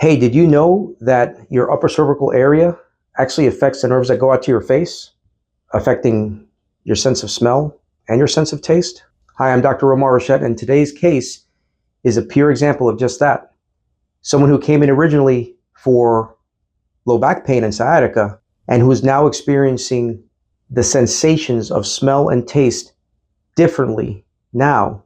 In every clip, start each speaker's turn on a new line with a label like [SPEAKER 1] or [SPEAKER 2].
[SPEAKER 1] Hey, did you know that your upper cervical area actually affects the nerves that go out to your face, affecting your sense of smell and your sense of taste? Hi, I'm Dr. Romar Rochette, and today's case is a pure example of just that. Someone who came in originally for low back pain and sciatica, and who is now experiencing the sensations of smell and taste differently now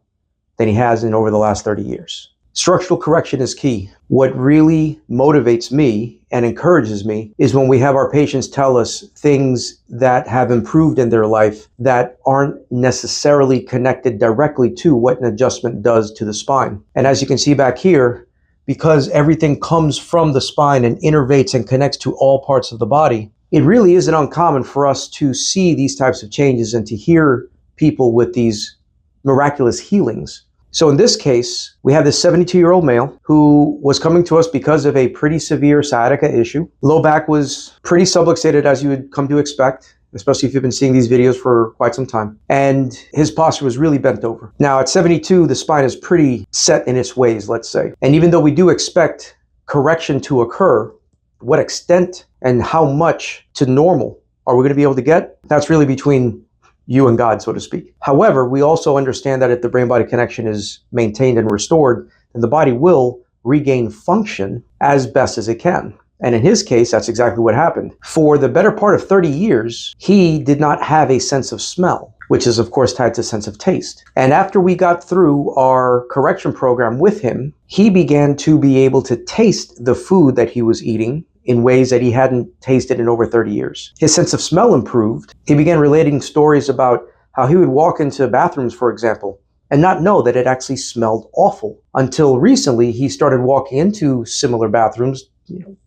[SPEAKER 1] than he has in over the last 30 years. Structural correction is key. What really motivates me and encourages me is when we have our patients tell us things that have improved in their life that aren't necessarily connected directly to what an adjustment does to the spine. And as you can see back here, because everything comes from the spine and innervates and connects to all parts of the body, it really isn't uncommon for us to see these types of changes and to hear people with these miraculous healings. So in this case, we have this 72-year-old male who was coming to us because of a pretty severe sciatica issue. Low back was pretty subluxated, as you would come to expect, especially if you've been seeing these videos for quite some time. And his posture was really bent over. Now at 72, the spine is pretty set in its ways, let's say. And even though we do expect correction to occur, what extent and how much to normal are we going to be able to get? That's really between you and God, so to speak. However, we also understand that if the brain-body connection is maintained and restored, then the body will regain function as best as it can. And in his case, that's exactly what happened. For the better part of 30 years, he did not have a sense of smell, which is of course tied to sense of taste. And after we got through our correction program with him, he began to be able to taste the food that he was eating in ways that he hadn't tasted in over 30 years. His sense of smell improved. He began relating stories about how he would walk into bathrooms, for example, and not know that it actually smelled awful. Until recently, he started walking into similar bathrooms,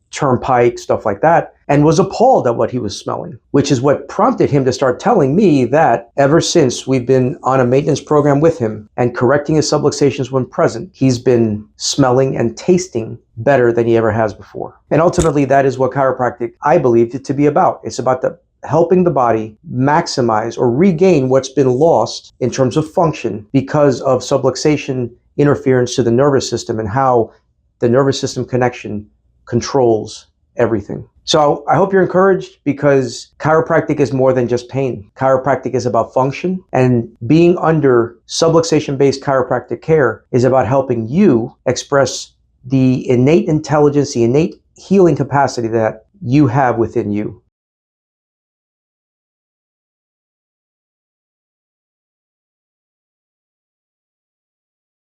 [SPEAKER 1] Turnpike, stuff like that, and was appalled at what he was smelling, which is what prompted him to start telling me that ever since we've been on a maintenance program with him and correcting his subluxations when present, he's been smelling and tasting better than he ever has before. And ultimately, that is what chiropractic, I believed it to be about. It's about helping the body maximize or regain what's been lost in terms of function because of subluxation interference to the nervous system and how the nervous system connection controls everything. So I hope you're encouraged, because chiropractic is more than just pain. Chiropractic is about function, and being under subluxation-based chiropractic care is about helping you express the innate intelligence, the innate healing capacity that you have within you.